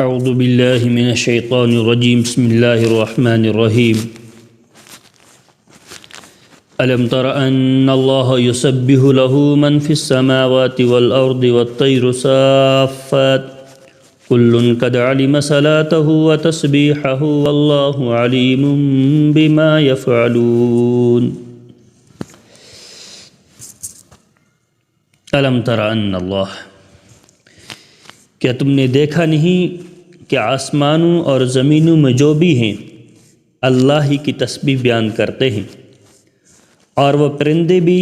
اعوذ باللہ من الشیطان الرجیم بسم اللہ الرحمن الرحیم الم تر ان اللہ یسبح له من فی السماوات والارض والطیر صافات کل قد علم صلاته وتسبیحه واللہ علیم بما یفعلون الم تر ان اللہ، کیا تم نے دیکھا نہیں کہ آسمانوں اور زمینوں میں جو بھی ہیں اللہ ہی کی تسبیح بیان کرتے ہیں، اور وہ پرندے بھی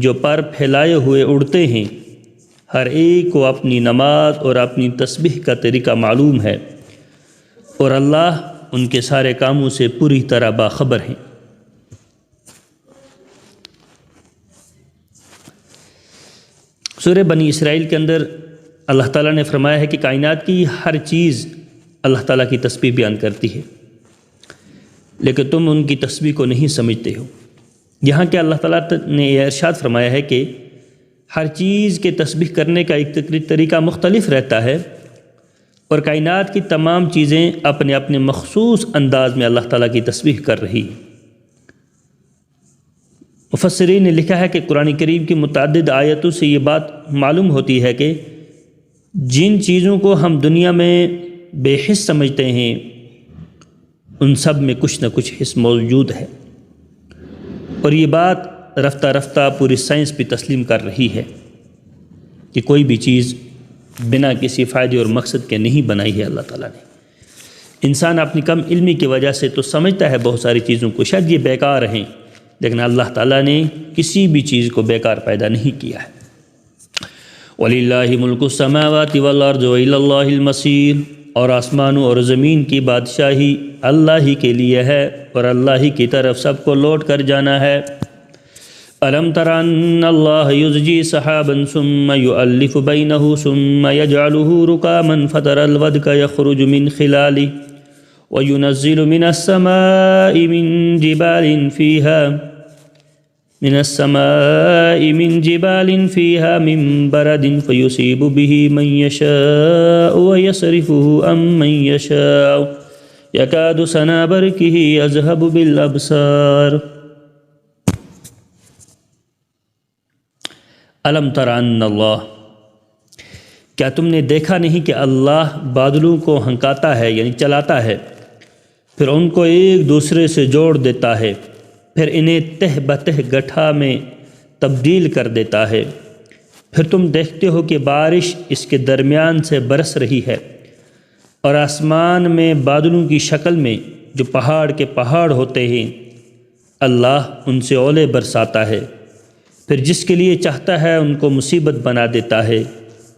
جو پر پھیلائے ہوئے اڑتے ہیں، ہر ایک کو اپنی نماز اور اپنی تسبیح کا طریقہ معلوم ہے، اور اللہ ان کے سارے کاموں سے پوری طرح باخبر ہیں۔ سورہ بنی اسرائیل کے اندر اللہ تعالیٰ نے فرمایا ہے کہ کائنات کی ہر چیز اللہ تعالیٰ کی تسبیح بیان کرتی ہے، لیکن تم ان کی تسبیح کو نہیں سمجھتے ہو۔ یہاں کہ اللہ تعالیٰ نے یہ ارشاد فرمایا ہے کہ ہر چیز کے تسبیح کرنے کا ایک طریقہ مختلف رہتا ہے، اور کائنات کی تمام چیزیں اپنے اپنے مخصوص انداز میں اللہ تعالیٰ کی تسبیح کر رہی ہیں۔ مفسرین نے لکھا ہے کہ قرآن کریم کی متعدد آیتوں سے یہ بات معلوم ہوتی ہے کہ جن چیزوں کو ہم دنیا میں بے حس سمجھتے ہیں ان سب میں کچھ نہ کچھ حس موجود ہے، اور یہ بات رفتہ رفتہ پوری سائنس بھی تسلیم کر رہی ہے کہ کوئی بھی چیز بنا کسی فائدے اور مقصد کے نہیں بنائی ہے اللہ تعالیٰ نے۔ انسان اپنی کم علمی کی وجہ سے تو سمجھتا ہے بہت ساری چیزوں کو شاید یہ بیکار ہیں، لیکن اللہ تعالیٰ نے کسی بھی چیز کو بیکار پیدا نہیں کیا ہے۔ وَلِلَّهِ مُلْكُ السَّمَاوَاتِ وَالْأَرْضِ وَإِلَى اللَّهِ الْمَصِيرُ، اور آسمانوں اور زمین کی بادشاہی اللہ ہی کے لیے ہے، اور اللہ ہی کی طرف سب کو لوٹ کر جانا ہے۔ أَلَمْ تَرَ أَنَّ اللَّهَ يُزْجِي سَحَابًا ثُمَّ يُؤَلِّفُ بَيْنَهُ ثُمَّ يَجْعَلُهُ رُكَامًا فَتَرَى الْوَدْقَ يَخْرُجُ مِنْ خِلَالِهِ وَيُنَزِّلُ مِنَ السَّمَاءِ من جبال فيها من برد فيصيب به من يشاء ويصرفه عن من يشاء يكاد سنا برقه يذهب بالأبصار۔ الم تر ان اللہ، کیا تم نے دیکھا نہیں کہ اللہ بادلوں کو ہنکاتا ہے، یعنی چلاتا ہے، پھر ان کو ایک دوسرے سے جوڑ دیتا ہے، پھر انہیں تہ بتہ گٹھا میں تبدیل کر دیتا ہے، پھر تم دیکھتے ہو کہ بارش اس کے درمیان سے برس رہی ہے، اور آسمان میں بادلوں کی شکل میں جو پہاڑ کے پہاڑ ہوتے ہیں اللہ ان سے اولے برساتا ہے، پھر جس کے لیے چاہتا ہے ان کو مصیبت بنا دیتا ہے،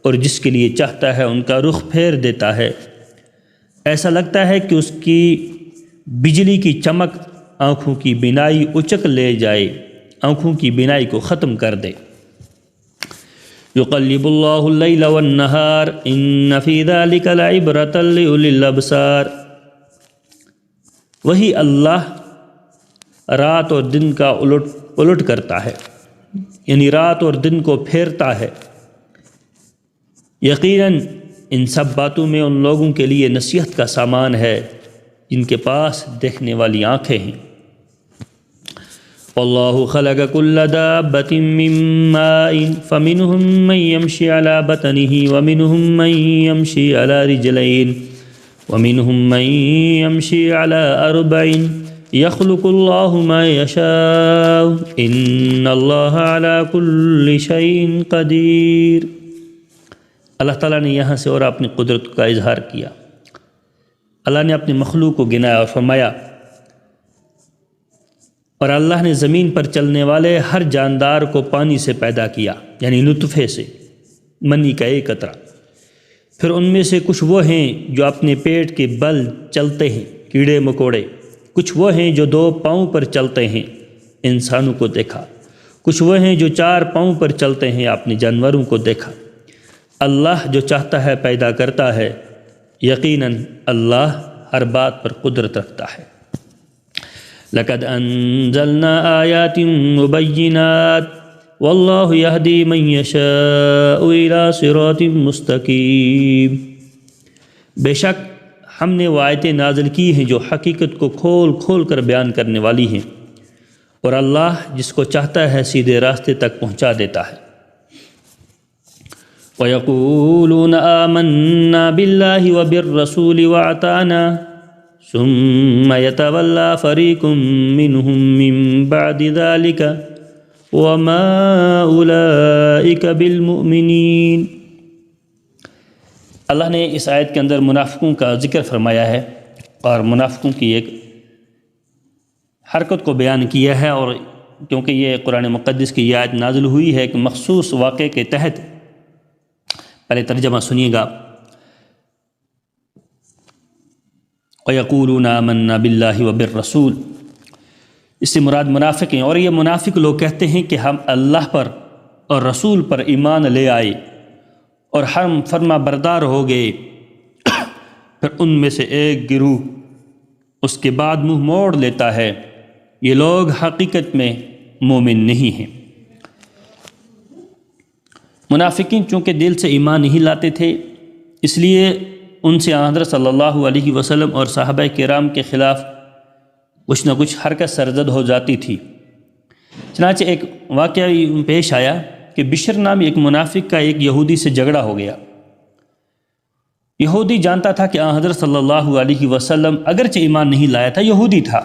اور جس کے لیے چاہتا ہے ان کا رخ پھیر دیتا ہے۔ ایسا لگتا ہے کہ اس کی بجلی کی چمک آنکھوں کی بینائی اچک لے جائے، آنکھوں کی بینائی کو ختم کر دے۔ یقلب اللہ اللیل والنہار ان فی ذلک لعبرۃ لأولی الابصار، وہی اللہ رات اور دن کا الٹ کرتا ہے، یعنی رات اور دن کو پھیرتا ہے۔ یقیناً ان سب باتوں میں ان لوگوں کے لیے نصیحت کا سامان ہے جن کے پاس دیکھنے والی آنکھیں ہیں۔ واللہ خلق کل دابۃ من ماء فمنہم من یمشی علی بطنہ ومنہم من یمشی علی رجلین ومنہم من یمشی علی اربع یخلق اللہ ما یشاء ان اللہ علی کل شیء قدیر۔ اللہ تعالیٰ نے یہاں سے اور اپنی قدرت کا اظہار کیا۔ اللہ نے اپنی مخلوق کو گنایا اور فرمایا، اور اللہ نے زمین پر چلنے والے ہر جاندار کو پانی سے پیدا کیا، یعنی نطفے سے، منی کا ایک قطرہ۔ پھر ان میں سے کچھ وہ ہیں جو اپنے پیٹ کے بل چلتے ہیں، کیڑے مکوڑے، کچھ وہ ہیں جو 2 پاؤں پر چلتے ہیں، انسانوں کو دیکھا، کچھ وہ ہیں جو 4 پاؤں پر چلتے ہیں، اپنے جانوروں کو دیکھا۔ اللہ جو چاہتا ہے پیدا کرتا ہے، یقیناً اللہ ہر بات پر قدرت رکھتا ہے۔ لقد انزلنا آیات مبینات واللہ یہدی من یشاء الی صراط مستقیم۔ بے شک ہم نے وہ آیتیں نازل کی ہیں جو حقیقت کو کھول کھول کر بیان کرنے والی ہیں، اور اللہ جس کو چاہتا ہے سیدھے راستے تک پہنچا دیتا ہے۔ وَيَقُولُونَ آمَنَّا بِاللَّهِ وَبِالرَّسُولِ وَأَطَعْنَا ثُمَّ يَتَوَلَّى فَرِيقٌ مِّنْهُم مِّن بَعْدِ ذَلِكَ وَمَا أُولَئِكَ بِالْمُؤْمِنِينَ۔ اللہ نے اس آیت کے اندر منافقوں کا ذکر فرمایا ہے اور منافقوں کی ایک حرکت کو بیان کیا ہے، اور کیونکہ یہ قرآن مقدس کی یہ آیت نازل ہوئی ہے ایک مخصوص واقعے کے تحت، پہلے ترجمہ سنیے گا۔ وَيَقُولُونَ آمَنَّا بِاللَّهِ وَبِالرَّسُولِ، اس سے مراد منافق ہیں، اور یہ منافق لوگ کہتے ہیں کہ ہم اللہ پر اور رسول پر ایمان لے آئے اور ہم فرما بردار ہو گئے، پھر ان میں سے ایک گروہ اس کے بعد منہ موڑ لیتا ہے، یہ لوگ حقیقت میں مومن نہیں ہیں۔ منافقین چونکہ دل سے ایمان نہیں لاتے تھے، اس لیے ان سے حضرت صلی اللہ علیہ وسلم اور صحابہ کرام کے خلاف کچھ نہ کچھ حرکت سرزد ہو جاتی تھی۔ چنانچہ ایک واقعہ پیش آیا کہ بشر نام ایک منافق کا ایک یہودی سے جھگڑا ہو گیا۔ یہودی جانتا تھا کہ حضرت صلی اللہ علیہ وسلم اگرچہ ایمان نہیں لایا تھا، یہودی تھا،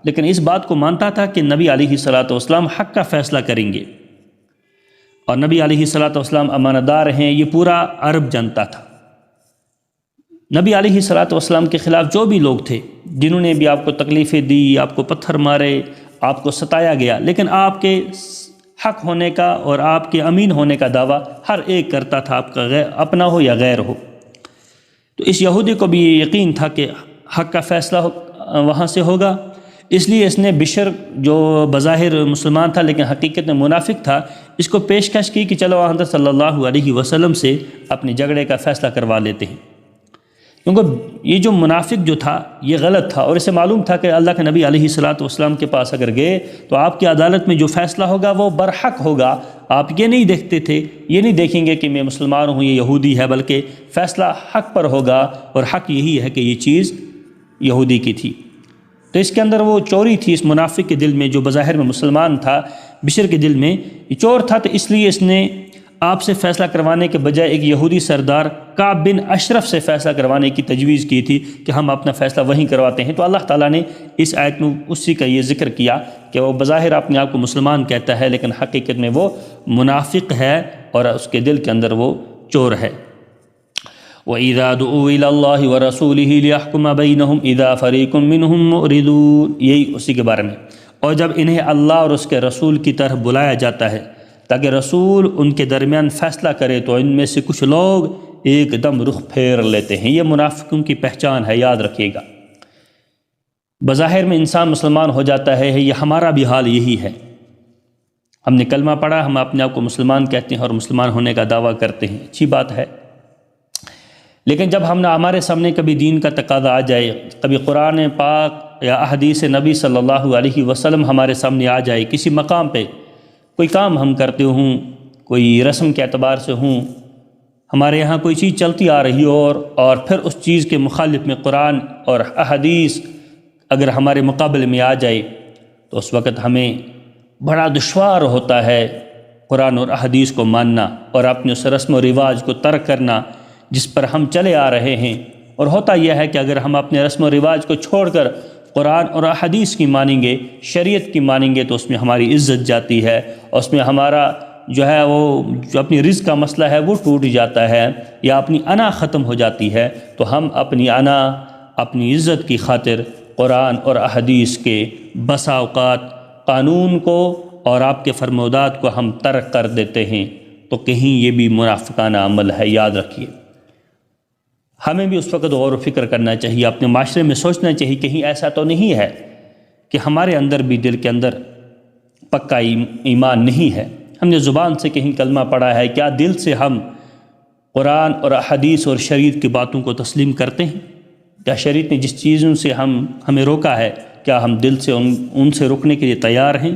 لیکن اس بات کو مانتا تھا کہ نبی علیہ الصلوۃ والسلام حق کا فیصلہ کریں گے، اور نبی علیہ الصلوۃ والسلام امانت دار ہیں، یہ پورا عرب جانتا تھا۔ نبی علیہ الصلوۃ والسلام کے خلاف جو بھی لوگ تھے، جنہوں نے بھی آپ کو تکلیفیں دی، آپ کو پتھر مارے، آپ کو ستایا گیا، لیکن آپ کے حق ہونے کا اور آپ کے امین ہونے کا دعویٰ ہر ایک کرتا تھا، آپ کا اپنا ہو یا غیر ہو۔ تو اس یہودی کو بھی یہ یقین تھا کہ حق کا فیصلہ وہاں سے ہوگا، اس لیے اس نے بشر جو بظاہر مسلمان تھا لیکن حقیقت میں منافق تھا، اس کو پیشکش کی کہ چلو حضرت صلی اللہ علیہ وسلم سے اپنے جھگڑے کا فیصلہ کروا لیتے ہیں، کیونکہ یہ جو منافق جو تھا یہ غلط تھا، اور اسے معلوم تھا کہ اللہ کے نبی علیہ الصلوۃ والسلام کے پاس اگر گئے تو آپ کی عدالت میں جو فیصلہ ہوگا وہ برحق ہوگا۔ آپ یہ نہیں دیکھتے تھے، یہ نہیں دیکھیں گے کہ میں مسلمان ہوں، یہ یہودی ہے، بلکہ فیصلہ حق پر ہوگا، اور حق یہی ہے کہ یہ چیز یہودی کی تھی۔ تو اس کے اندر وہ چوری تھی اس منافق کے دل میں، جو بظاہر میں مسلمان تھا، بشر کے دل میں یہ چور تھا، تو اس لیے اس نے آپ سے فیصلہ کروانے کے بجائے ایک یہودی سردار کعب بن اشرف سے فیصلہ کروانے کی تجویز کی تھی کہ ہم اپنا فیصلہ وہیں کرواتے ہیں۔ تو اللہ تعالیٰ نے اس آیت میں اسی کا یہ ذکر کیا کہ وہ بظاہر اپنے آپ کو مسلمان کہتا ہے، لیکن حقیقت میں وہ منافق ہے اور اس کے دل کے اندر وہ چور ہے۔ وَإِذَا دُعُوا إِلَى اللَّهِ وَرَسُولِهِ لِيَحْكُمَ بَيْنَهُمْ إِذَا فَرِيقٌ مِّنْهُمْ مُعْرِضُونَ، یہی اسی کے بارے میں۔ اور جب انہیں اللہ اور اس کے رسول کی طرف بلایا جاتا ہے تاکہ رسول ان کے درمیان فیصلہ کرے، تو ان میں سے کچھ لوگ ایک دم رخ پھیر لیتے ہیں۔ یہ منافقوں کی پہچان ہے، یاد رکھیے گا۔ بظاہر میں انسان مسلمان ہو جاتا ہے، یہ ہمارا بھی حال یہی ہے۔ ہم نے کلمہ پڑھا، ہم اپنے آپ کو مسلمان کہتے ہیں اور مسلمان ہونے کا دعویٰ کرتے ہیں، اچھی بات ہے، لیکن جب ہمارے سامنے کبھی دین کا تقاضا آ جائے، کبھی قرآن پاک یا احادیث نبی صلی اللہ علیہ وسلم ہمارے سامنے آ جائے، کسی مقام پہ کوئی کام ہم کرتے ہوں، کوئی رسم کے اعتبار سے ہوں، ہمارے یہاں کوئی چیز چلتی آ رہی ہو، اور پھر اس چیز کے مخالف میں قرآن اور احادیث اگر ہمارے مقابلے میں آ جائے، تو اس وقت ہمیں بڑا دشوار ہوتا ہے قرآن اور احادیث کو ماننا اور اپنے اس رسم و رواج کو ترک کرنا جس پر ہم چلے آ رہے ہیں۔ اور ہوتا یہ ہے کہ اگر ہم اپنے رسم و رواج کو چھوڑ کر قرآن اور احادیث کی مانیں گے، شریعت کی مانیں گے، تو اس میں ہماری عزت جاتی ہے، اور اس میں ہمارا جو ہے وہ جو اپنی رزق کا مسئلہ ہے وہ ٹوٹ جاتا ہے، یا اپنی انا ختم ہو جاتی ہے۔ تو ہم اپنی انا، اپنی عزت کی خاطر قرآن اور احادیث کے بسا اوقات قانون کو اور آپ کے فرمودات کو ہم ترک کر دیتے ہیں، تو کہیں یہ بھی منافقانہ عمل ہے، یاد رکھیے۔ ہمیں بھی اس وقت غور و فکر کرنا چاہیے، اپنے معاشرے میں سوچنا چاہیے کہیں ایسا تو نہیں ہے کہ ہمارے اندر بھی دل کے اندر پکا ایمان نہیں ہے۔ ہم نے زبان سے کہیں کلمہ پڑھا ہے، کیا دل سے ہم قرآن اور احادیث اور شریعت کی باتوں کو تسلیم کرتے ہیں؟ کیا شریعت نے جس چیزوں سے ہمیں روکا ہے، کیا ہم دل سے ان سے رکنے کے لیے تیار ہیں؟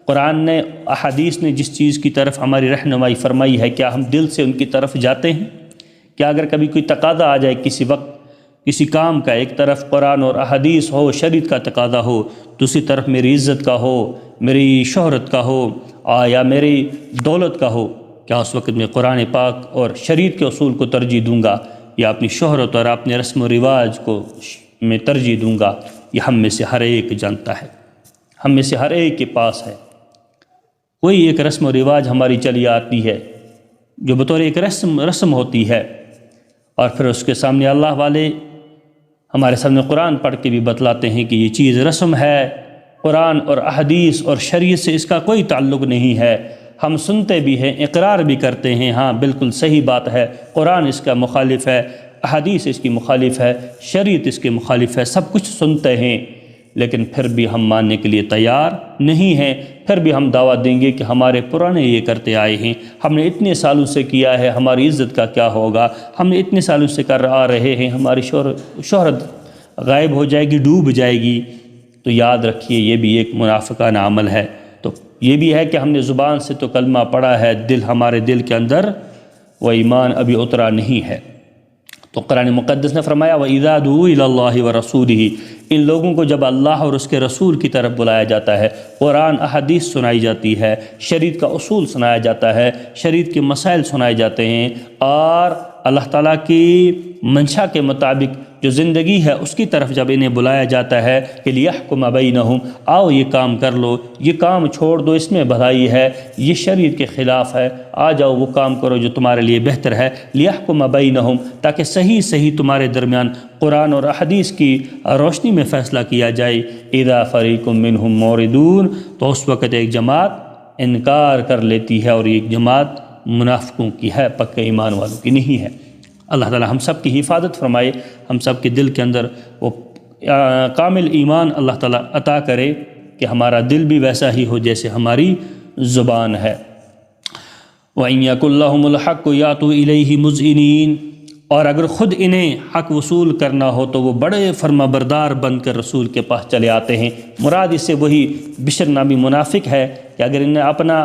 قرآن نے، احادیث نے جس چیز کی طرف ہماری رہنمائی فرمائی ہے، کیا ہم دل سے ان کی طرف جاتے ہیں؟ کیا اگر کبھی کوئی تقاضا آ جائے کسی وقت کسی کام کا، ایک طرف قرآن اور احادیث ہو، شریعت کا تقاضا ہو، دوسری طرف میری عزت کا ہو، میری شہرت کا ہو، یا میری دولت کا ہو، کیا اس وقت میں قرآن پاک اور شریعت کے اصول کو ترجیح دوں گا یا اپنی شہرت اور اپنے رسم و رواج کو میں ترجیح دوں گا؟ یہ ہم میں سے ہر ایک جانتا ہے، ہم میں سے ہر ایک کے پاس ہے۔ کوئی ایک رسم و رواج ہماری چلی آتی ہے جو بطور ایک رسم ہوتی ہے، اور پھر اس کے سامنے اللہ والے ہمارے سامنے قرآن پڑھ کے بھی بتلاتے ہیں کہ یہ چیز رسم ہے، قرآن اور احادیث اور شریعت سے اس کا کوئی تعلق نہیں ہے۔ ہم سنتے بھی ہیں، اقرار بھی کرتے ہیں، ہاں بالکل صحیح بات ہے، قرآن اس کا مخالف ہے، احادیث اس کی مخالف ہے، شریعت اس کے مخالف ہے، سب کچھ سنتے ہیں، لیکن پھر بھی ہم ماننے کے لیے تیار نہیں ہیں۔ پھر بھی ہم دعویٰ دیں گے کہ ہمارے پرانے یہ کرتے آئے ہیں، ہم نے اتنے سالوں سے کیا ہے، ہماری عزت کا کیا ہوگا، ہم نے اتنے سالوں سے کر آ رہے ہیں، ہماری شہرت غائب ہو جائے گی، ڈوب جائے گی۔ تو یاد رکھیے یہ بھی ایک منافقانہ عمل ہے۔ تو یہ بھی ہے کہ ہم نے زبان سے تو کلمہ پڑھا ہے، ہمارے دل کے اندر وہ ایمان ابھی اترا نہیں ہے۔ تو قرآن مقدس نے فرمایا وَإِذَا دُعُوا إِلَى اللَّهِ وَرَسُولِهِ، ان لوگوں کو جب اللہ اور اس کے رسول کی طرف بلایا جاتا ہے، قرآن احادیث سنائی جاتی ہے، شریعت کا اصول سنایا جاتا ہے، شریعت کے مسائل سنائے جاتے ہیں، اور اللہ تعالیٰ کی منشا کے مطابق جو زندگی ہے اس کی طرف جب انہیں بلایا جاتا ہے کہ لِيَحْكُمَ بَيْنَهُمْ، آؤ یہ کام کر لو، یہ کام چھوڑ دو، اس میں بھلائی ہے، یہ شریعت کے خلاف ہے، آ جاؤ وہ کام کرو جو تمہارے لیے بہتر ہے، لِيَحْكُمَ بَيْنَهُمْ، تاکہ صحیح صحیح تمہارے درمیان قرآن اور احادیث کی روشنی میں فیصلہ کیا جائے۔ اِذَا فَرِيقٌ مِّنْهُمْ مُعْرِضُونَ، تو اس وقت ایک جماعت انکار کر لیتی ہے، اور ایک جماعت منافقوں کی ہے، پکے ایمان والوں کی نہیں ہے۔ اللہ تعالی ہم سب کی حفاظت فرمائے، ہم سب کے دل کے اندر وہ کامل ایمان اللہ تعالی عطا کرے کہ ہمارا دل بھی ویسا ہی ہو جیسے ہماری زبان ہے۔ وَإِن يَكُن لَّهُمُ الْحَقُّ يَأْتُوا إِلَيْهِ مُذْعِنِينَ، اور اگر خود انہیں حق وصول کرنا ہو تو وہ بڑے فرما بردار بن کر رسول کے پاس چلے آتے ہیں۔ مراد اس سے وہی بشر نامی منافق ہے کہ اگر انہیں اپنا،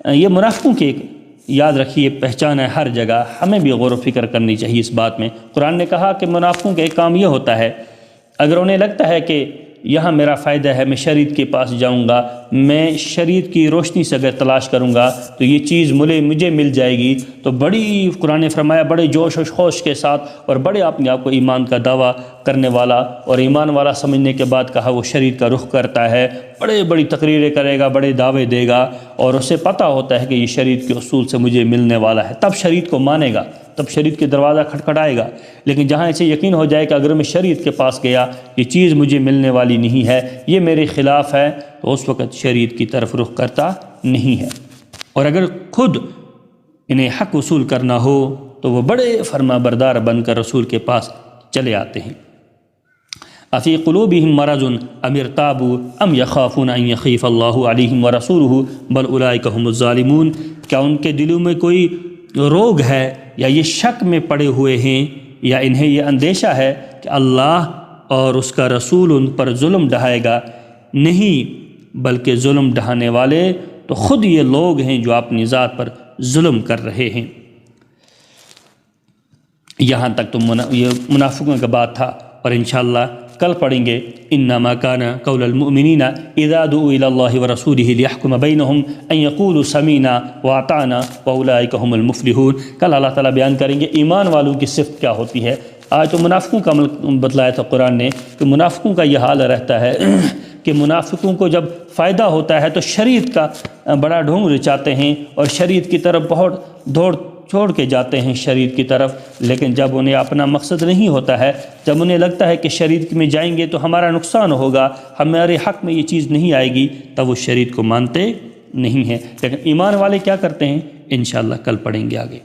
یہ منافقوں کی ایک یاد رکھیے پہچان ہے ہر جگہ، ہمیں بھی غور و فکر کرنی چاہیے اس بات میں۔ قرآن نے کہا کہ منافقوں کا ایک کام یہ ہوتا ہے، اگر انہیں لگتا ہے کہ یہاں میرا فائدہ ہے، میں شریعت کے پاس جاؤں گا، میں شریعت کی روشنی سے اگر تلاش کروں گا تو یہ چیز مجھے مل جائے گی، تو بڑی، قرآن نے فرمایا بڑے جوش و خروش کے ساتھ اور بڑے اپنے آپ کو ایمان کا دعویٰ کرنے والا اور ایمان والا سمجھنے کے بعد کہا وہ شریعت کا رخ کرتا ہے، بڑی تقریریں کرے گا، بڑے دعوے دے گا، اور اسے پتہ ہوتا ہے کہ یہ شریعت کے اصول سے مجھے ملنے والا ہے، تب شریعت کو مانے گا، تب شریعت کے دروازہ کھٹکھٹائے گا۔ لیکن جہاں اسے یقین ہو جائے کہ اگر میں شریعت کے پاس گیا یہ چیز مجھے ملنے والی نہیں ہے، یہ میرے خلاف ہے، تو اس وقت شریعت کی طرف رخ کرتا نہیں ہے۔ اور اگر خود انہیں حق وصول کرنا ہو تو وہ بڑے فرما بردار بن کر رسول کے پاس چلے آتے ہیں۔ افی قلوبہم مرض ام ارتابوا ام یخافون ان یخیف اللہ علیہم ورسولہ بل اولئک ھم الظالمون، کیا ان کے دلوں میں کوئی روگ ہے یا یہ شک میں پڑے ہوئے ہیں یا انہیں یہ اندیشہ ہے کہ اللہ اور اس کا رسول ان پر ظلم ڈھائے گا؟ نہیں، بلکہ ظلم ڈھانے والے تو خود یہ لوگ ہیں جو اپنی ذات پر ظلم کر رہے ہیں۔ یہاں تک تو یہ منافقوں کا بات تھا، اور انشاءاللہ کل پڑھیں گے انما کان قول المؤمنین اذا دعوا الی اللہ ورسولہ لیحکم بینہم ان یقولوا سمعنا واطعنا واولئک ھم المفلحون۔ کل اللہ تعالیٰ بیان کریں گے ایمان والوں کی صفت کیا ہوتی ہے۔ آج تو منافقوں کا عمل بتلایا تھا قرآن نے کہ منافقوں کا یہ حال رہتا ہے کہ منافقوں کو جب فائدہ ہوتا ہے تو شریعت کا بڑا ڈھونگ رچاتے ہیں اور شریعت کی طرف بہت دوڑ چھوڑ کے جاتے ہیں شریعت کی طرف، لیکن جب انہیں اپنا مقصد نہیں ہوتا ہے، جب انہیں لگتا ہے کہ شریعت میں جائیں گے تو ہمارا نقصان ہوگا، ہمارے حق میں یہ چیز نہیں آئے گی، تب وہ شریعت کو مانتے نہیں ہیں۔ لیکن ایمان والے کیا کرتے ہیں انشاءاللہ کل پڑھیں گے آگے۔